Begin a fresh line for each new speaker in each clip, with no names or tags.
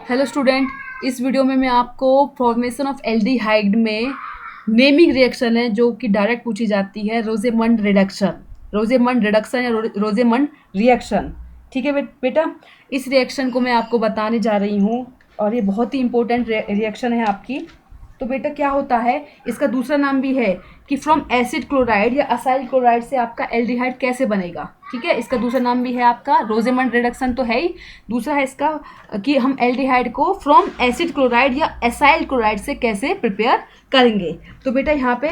Hello student, इस video में मैं आपको फॉर्मेशन ऑफ एल्डिहाइड में नेमिंग रिएक्शन है जो कि डायरेक्ट पूछी जाती है, रोजेमंड रिडक्शन। रोजेमंड रिडक्शन या रोजेमंड रिएक्शन। ठीक है बेटा, इस रिएक्शन को मैं आपको बताने जा रही हूँ और ये बहुत ही इंपॉर्टेंट रिएक्शन है आपकी। तो बेटा क्या होता है, इसका दूसरा नाम भी है कि फ्रॉम एसिड क्लोराइड या असाइल क्लोराइड से आपका एल्डिहाइड कैसे बनेगा। ठीक है, इसका दूसरा नाम भी है आपका रोजेमंड रिडक्शन तो है ही, दूसरा है इसका कि हम एल्डिहाइड को फ्रॉम एसिड क्लोराइड या एसाइल क्लोराइड से कैसे प्रिपेयर करेंगे। तो बेटा यहाँ पे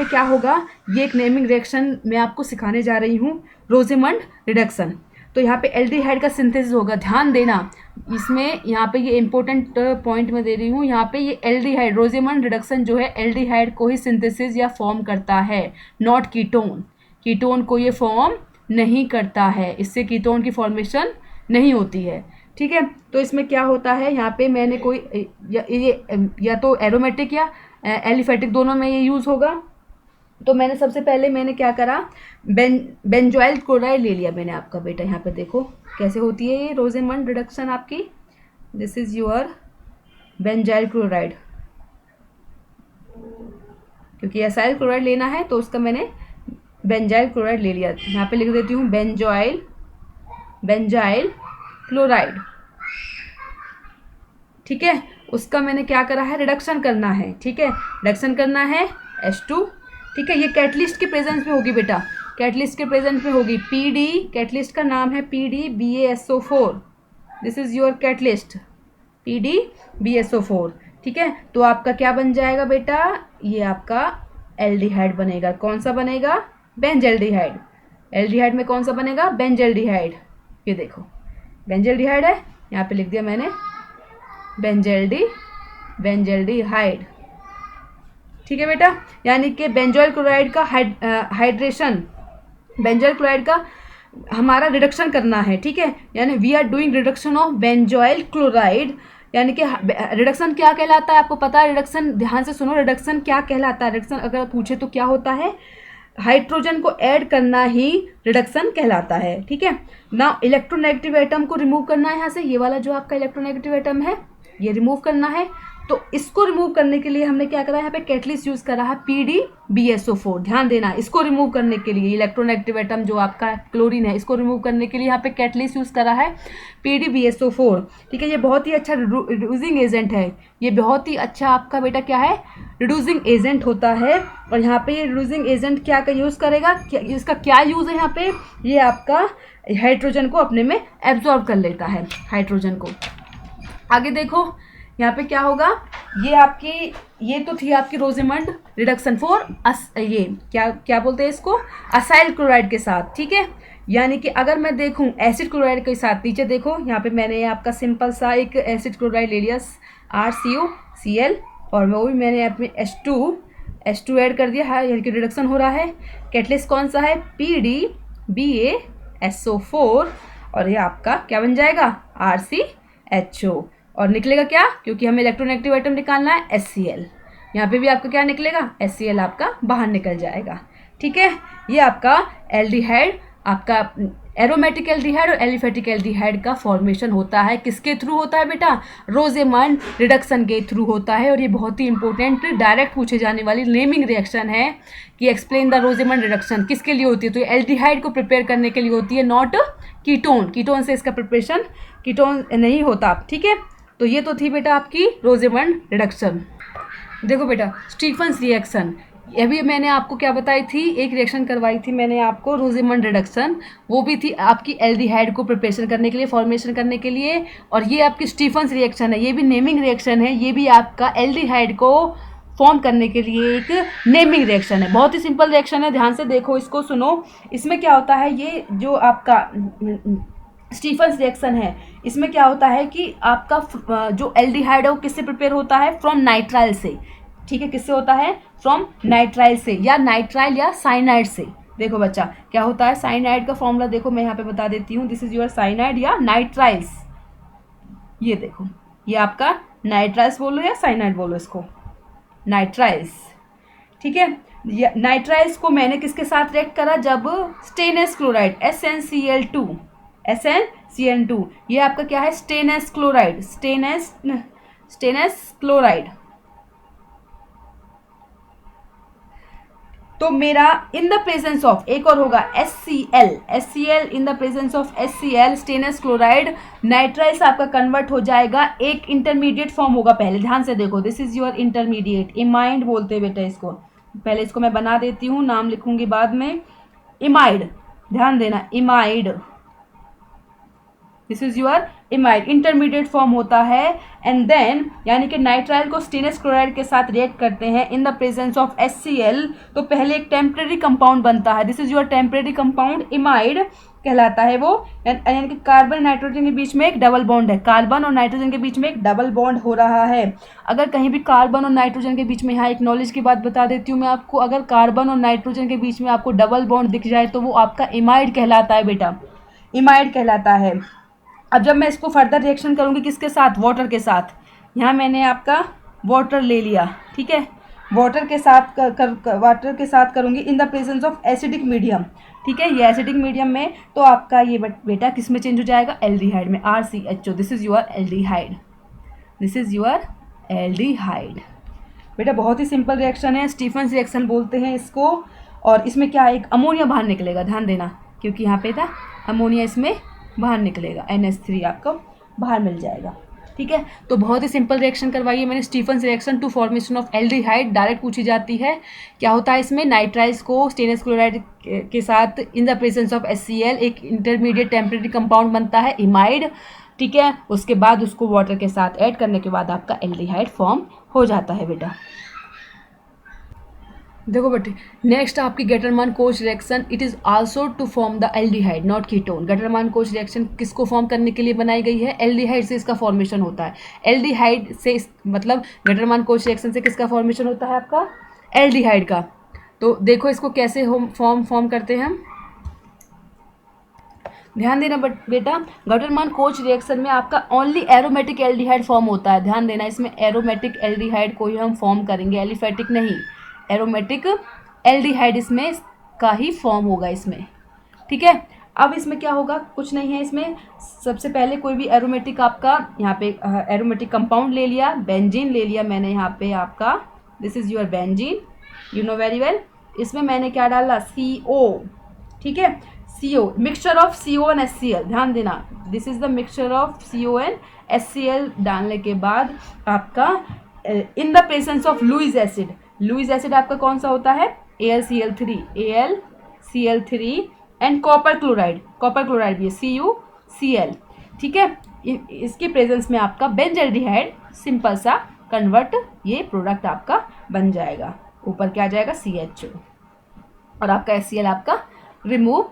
क्या होगा, ये एक नेमिंग रिएक्शन मैं आपको सिखाने जा रही हूँ, रोजेमंड रिडक्शन। तो यहाँ पे एल्डिहाइड का सिंथेसिस होगा, ध्यान देना इसमें। यहाँ पे ये इंपॉर्टेंट पॉइंट मैं दे रही हूँ, यहाँ पे ये एल्डिहाइड रोजेमंड रिडक्शन जो है एल्डिहाइड को ही सिंथेसिस या फॉर्म करता है, नॉट कीटोन। कीटोन को ये फॉर्म नहीं करता है, इससे कीटोन की फॉर्मेशन नहीं होती है। ठीक है, तो इसमें क्या होता है, यहाँ पे मैंने कोई या तो एरोमेटिक या एलिफेटिक दोनों में ये यूज़ होगा। तो मैंने सबसे पहले मैंने क्या करा, बेंजोइल क्लोराइड ले लिया मैंने आपका। बेटा यहाँ पे देखो कैसे होती है ये रोजेमंड रिडक्शन आपकी। This is your benzoyl chloride, क्योंकि एसाइल क्लोराइड लेना है तो उसका मैंने बेंजाइल क्लोराइड ले लिया। यहाँ पे लिख देती हूँ बेंजाइल क्लोराइड। ठीक है, उसका मैंने क्या करा है, रिडक्शन करना है। ठीक है, रिडक्शन करना है H2। ठीक है, ये कैटलिस्ट के प्रेजेंस में होगी बेटा, कैटलिस्ट के प्रेजेंस में होगी। PD, कैटलिस्ट का नाम है PDBaSO4। This is your catalyst PDBaSO4। ठीक है, तो आपका क्या बन जाएगा बेटा, ये आपका एल्डिहाइड बनेगा। कौन सा बनेगा, बेंजल्डिहाइड। एल्डिहाइड में कौन सा बनेगा, बेंजल्डिहाइड। ये देखो बेंजल्डिहाइड है, यहाँ पे लिख दिया मैंने बेंजल्डिहाइड। ठीक है बेटा, यानी कि बेंजोइल क्लोराइड का हाइड्रेशन, बेंजोइल क्लोराइड का हमारा रिडक्शन करना है। ठीक है, यानी we are doing reduction of benzoyl chloride. यानी कि रिडक्शन क्या कहलाता है, आपको पता है रिडक्शन, ध्यान से सुनो, रिडक्शन क्या कहलाता है। रिडक्शन अगर पूछे तो क्या होता है, हाइड्रोजन को ऐड करना ही रिडक्शन कहलाता है। ठीक है ना, इलेक्ट्रोनेगेटिव एटम को रिमूव करना है यहाँ से, ये वाला जो आपका इलेक्ट्रोनेगेटिव एटम है ये रिमूव करना है। तो इसको रिमूव करने के लिए हमने क्या करा, यहाँ पे कैटलिस्ट यूज करा है PDBaSO4। ध्यान देना, इसको रिमूव करने के लिए इलेक्ट्रोनेगेटिव एटम जो आपका क्लोरीन है, इसको रिमूव करने के लिए यहाँ पे कैटलिस्ट यूज करा है PDBaSO4। ठीक है, ये बहुत ही अच्छा रिड्यूसिंग एजेंट है, ये बहुत ही अच्छा आपका बेटा क्या है, रिड्यूसिंग एजेंट होता है। और यहाँ पे ये रिड्यूसिंग एजेंट क्या का यूज़ करेगा, इसका क्या यूज़ है यहाँ पे, ये आपका हाइड्रोजन को अपने में एब्जॉर्ब कर लेता है, हाइड्रोजन को। आगे देखो यहाँ पे क्या होगा, ये आपकी, ये तो थी आपकी रोजेमंड रिडक्शन फॉर ये क्या क्या बोलते हैं इसको, असाइल क्लोराइड के साथ। ठीक है, यानी कि अगर मैं देखूं एसिड क्लोराइड के साथ, नीचे देखो यहाँ पे मैंने आपका सिंपल सा एक एसिड क्लोराइड ले लिया RCOCl, और वो भी मैंने अपने H2 ऐड कर दिया है, यानी कि रिडक्शन हो रहा है। कैटलिस्ट कौन सा है, PDBaSO4, और ये आपका क्या बन जाएगा, RCHO। और निकलेगा क्या, क्योंकि हमें इलेक्ट्रोनेगेटिव आइटम निकालना है HCl, यहाँ पे भी आपका क्या निकलेगा, HCl आपका बाहर निकल जाएगा। ठीक है, ये आपका एल्डिहाइड, आपका एरोमेटिक एल्डिहाइड और एलिफेटिक एल्डिहाइड का फॉर्मेशन होता है। किसके थ्रू होता है बेटा, रोजेमंड रिडक्शन के थ्रू होता है। और ये बहुत ही इंपॉर्टेंट डायरेक्ट पूछे जाने वाली नेमिंग रिएक्शन है कि एक्सप्लेन द रोजेमंड रिडक्शन किसके लिए होती है, तो ये एल्डिहाइड को प्रिपेयर करने के लिए होती है, नॉट कीटोन से इसका प्रिपरेशन कीटोन नहीं होता। ठीक है, तो ये तो थी बेटा आपकी रोजेमंड रिडक्शन। देखो बेटा स्टीफन्स रिएक्शन, अभी मैंने आपको क्या बताई थी, एक रिएक्शन करवाई थी मैंने आपको रोजेमंड रिडक्शन, वो भी थी आपकी एल्डिहाइड को प्रिपरेशन करने के लिए, फॉर्मेशन करने के लिए। और ये आपकी स्टीफन्स रिएक्शन है, ये भी नेमिंग रिएक्शन है, ये भी आपका एल्डिहाइड को फॉर्म करने के लिए एक नेमिंग रिएक्शन है। बहुत ही सिंपल रिएक्शन है, ध्यान से देखो इसको, सुनो। इसमें क्या होता है, ये जो आपका स्टीफन्स रिएक्शन है, इसमें क्या होता है कि आपका जो एल्डिहाइड है वो किससे प्रिपेयर होता है, फ्रॉम नाइट्राइल से। ठीक है, किससे होता है, फ्रॉम नाइट्राइल से, या नाइट्राइल या साइनाइड से। देखो बच्चा क्या होता है, साइनाइड का फॉर्मूला देखो मैं यहाँ पे बता देती हूँ, दिस इज योर साइनाइड या नाइट्राइल्स। ये देखो, ये आपका नाइट्राइल्स बोलो या साइनाइड बोलो इसको, नाइट्राइल्स। ठीक है, नाइट्राइल्स को मैंने किसके साथ रिएक्ट करा, जब स्टेनलेस क्लोराइड SnCl2 SnCN2, ये आपका क्या है, स्टेनस क्लोराइड, स्टेनस क्लोराइड। तो मेरा इन द प्रेजेंस ऑफ, एक और होगा HCl in the presence of HCl stannous chloride, nitrile आपका कन्वर्ट हो जाएगा, एक इंटरमीडिएट फॉर्म होगा। पहले ध्यान से देखो, दिस इज योर इंटरमीडिएट, इमाइड बोलते हैं बेटा इसको। पहले इसको मैं बना देती हूँ, नाम लिखूंगी बाद में। इमाइड, ध्यान देना, imide, this is your imide, intermediate form होता है। एंड देन यानी कि नाइट्राइल को स्टेनस क्लोराइड के साथ रिएक्ट करते हैं in the presence of HCl, तो पहले एक टेम्परेरी कंपाउंड बनता है, this is your temporary compound, imide कहलाता है वो। यानी कि कार्बन नाइट्रोजन के बीच में एक डबल बॉन्ड है, कार्बन और नाइट्रोजन के बीच में एक डबल बॉन्ड हो रहा है। अगर कहीं भी कार्बन और नाइट्रोजन के बीच में, यहाँ एक नॉलेज की बात बता देती हूँ मैं आपको, अगर कार्बन और नाइट्रोजन के बीच में आपको डबल बॉन्ड दिख जाए तो वो आपका इमाइड कहलाता है बेटा, इमाइड कहलाता है। अब जब मैं इसको फर्दर रिएक्शन करूँगी किसके साथ, वाटर के साथ, यहाँ मैंने आपका वाटर ले लिया, ठीक है, वाटर के साथ वाटर के साथ करूँगी इन the presence of acidic medium, ठीक है, ये एसिडिक मीडियम में, तो आपका ये बेटा किस में चेंज हो जाएगा, एल्डिहाइड में, RCHO, this is your aldehyde, this is your aldehyde. बेटा बहुत ही सिंपल रिएक्शन है, स्टीफन्स रिएक्शन बोलते हैं इसको। और इसमें क्या है, एक अमोनिया बाहर निकलेगा, ध्यान देना, क्योंकि यहाँ पे था अमोनिया, इसमें बाहर निकलेगा, NH3 आपको बाहर मिल जाएगा, ठीक है। तो बहुत ही सिंपल रिएक्शन करवाइए मैंने, Stephen's reaction to formation of aldehyde, direct पूछी जाती है। क्या होता है इसमें, नाइट्राइल्स को स्टेनस क्लोराइड के साथ इन द प्रेजेंस ऑफ HCl एक इंटरमीडिएट टेम्परेरी कंपाउंड बनता है, इमाइड, ठीक है। उसके बाद उसको वाटर के साथ ऐड करने के बाद आपका एल्डिहाइड फॉर्म हो जाता है बेटा। देखो बेटे, नेक्स्ट आपकी Gattermann Koch reaction, it is also to form the aldehyde not ketone. Gattermann Koch reaction किसको फॉर्म करने के लिए बनाई गई है, एल्डिहाइड से इसका फॉर्मेशन होता है, एल्डिहाइड से मतलब गेटरमान कोच रिएक्शन से किसका फॉर्मेशन होता है, आपका एल्डिहाइड का। तो देखो इसको कैसे फॉर्म करते हैं हम, ध्यान देना बेटा, गेटरमान कोच रिएक्शन में आपका ओनली एरोमेटिक एल्डिहाइड फॉर्म होता है, ध्यान देना, इसमें एरोमेटिक एल्डिहाइड को ही हम फॉर्म करेंगे, एलिफेटिक नहीं, एरोमेटिक एल्डिहाइड इसमें का ही फॉर्म होगा इसमें, ठीक है। अब इसमें क्या होगा, कुछ नहीं है इसमें, सबसे पहले कोई भी एरोमेटिक आपका यहाँ पे एरोमेटिक कंपाउंड ले लिया, बेंजीन ले लिया मैंने यहाँ पे आपका, this is your benzene, you know very well. इसमें मैंने क्या डाला, CO, ठीक है, CO, mixture of CO and HCl, ध्यान देना, this is the mixture of CO and HCl डालने के बाद आपका in the presence of Lewis acid, Lewis acid आपका कौन सा होता है, AlCl3 एंड कॉपर क्लोराइड भी है, CuCl, ठीक है। इसके प्रेजेंस में आपका बेंजल्डिहाइड सिंपल सा कन्वर्ट, ये प्रोडक्ट आपका बन जाएगा, ऊपर क्या आ जाएगा, CHO, और आपका HCl आपका रिमूव,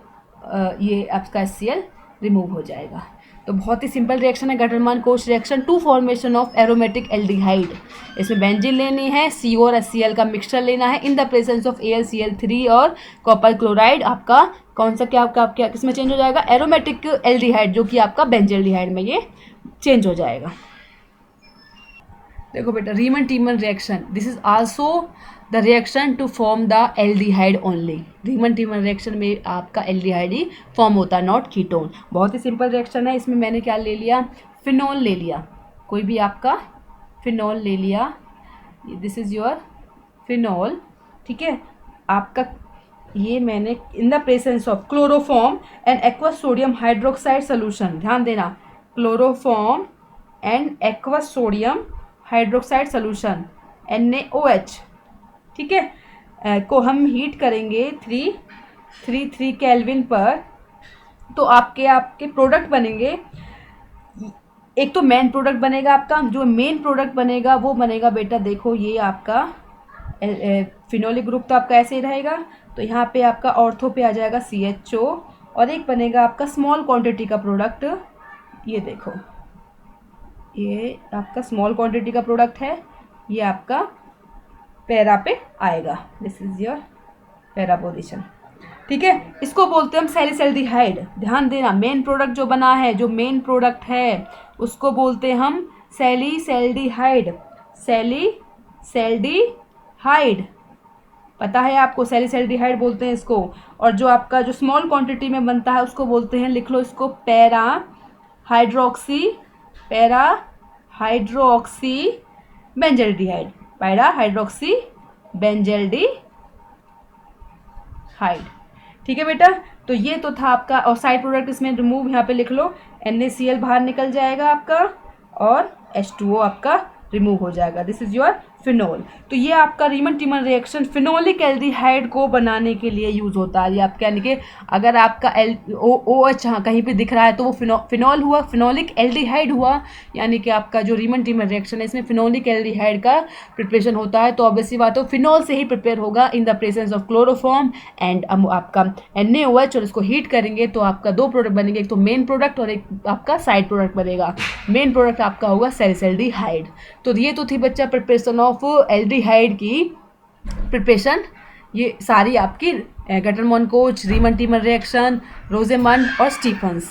ये आपका HCl रिमूव हो जाएगा। तो बहुत ही सिंपल रिएक्शन है Gattermann Koch reaction to formation of aromatic aldehyde. इसमें बेंजीन लेनी है, CO और HCl का मिक्सचर लेना है इन द प्रेजेंस ऑफ AlCl3 और कॉपर क्लोराइड, आपका कौन सा क्या किस में चेंज हो जाएगा, एरोमेटिक एल्डिहाइड, जो कि आपका बेंजल्डिहाइड में ये चेंज हो जाएगा। देखो बेटा, Reimer Tiemann reaction, this is also the reaction to form the aldehyde only, Reimer Tiemann reaction में आपका एल्डिहाइड ही फॉर्म होता है, नॉट कीटोन। बहुत ही सिंपल रिएक्शन है, इसमें मैंने क्या ले लिया, फिनॉल ले लिया, कोई भी आपका फिनॉल ले लिया, दिस इज योर फिनॉल, ठीक है। आपका ये मैंने इन the presence of chloroform and aqueous sodium hydroxide solution, ध्यान देना, chloroform and aqueous sodium hydroxide solution NaOH, ठीक है, को हम हीट करेंगे 333 केल्विन पर, तो आपके प्रोडक्ट बनेंगे, एक तो मेन प्रोडक्ट बनेगा आपका, जो मेन प्रोडक्ट बनेगा वो बनेगा बेटा, देखो ये आपका फिनोलिक ग्रुप तो आपका ऐसे ही रहेगा, तो यहाँ पे आपका ऑर्थो पे आ जाएगा CHO, और एक बनेगा आपका स्मॉल क्वांटिटी का प्रोडक्ट, ये देखो ये आपका स्मॉल क्वांटिटी का प्रोडक्ट है, ये आपका पैरा पे आएगा, this is your para position, ठीक है। इसको बोलते हैं हम सैलिसल्डिहाइड, ध्यान देना, मेन प्रोडक्ट जो बना है, जो मेन प्रोडक्ट है उसको बोलते हैं हम सैलिसल्डिहाइड, सैलिसल्डिहाइड, पता है आपको, सैलिसैल्डिहाइड बोलते हैं इसको। और जो आपका जो स्मॉल क्वांटिटी में बनता है उसको बोलते हैं, लिख लो इसको, para hydroxy benzaldehyde, para hydroxy benzaldehyde. ठीक है बेटा, तो ये तो था आपका। और साइड प्रोडक्ट इसमें रिमूव यहाँ पे लिख लो, NaCl बाहर निकल जाएगा आपका और H2O आपका रिमूव हो जाएगा। This is your phenol. तो ये आपका रीमन टीमन रिएक्शन फिनोलिक एल्डिहाइड को बनाने के लिए यूज होता है। ये आपका यानी कि अगर आपका OH हाँ कहीं पे दिख रहा है तो वो फिनोल हुआ, फिनोलिक एल्डिहाइड हुआ, यानी कि आपका जो रीमन टीमन रिएक्शन है इसमें फिनोलिक एल्डिहाइड का प्रिपरेशन होता है। तो ऑब्वियसली बात है फिनोल से ही प्रिपेयर होगा इन the presence of chloroform and आपका NaOH। और इसको हीट करेंगे तो आपका दो प्रोडक्ट बनेंगे, एक तो मेन प्रोडक्ट और एक आपका साइड प्रोडक्ट बनेगा। मेन प्रोडक्ट आपका होगा सैलिसैल्डिहाइड। तो ये तो थी बच्चा प्रिपरेशन ऑफ एल्डिहाइड की प्रिपरेशन। ये सारी आपकी गटरमोन कोच, रीमन टीमन रिएक्शन, रोजेमंड और स्टीफंस।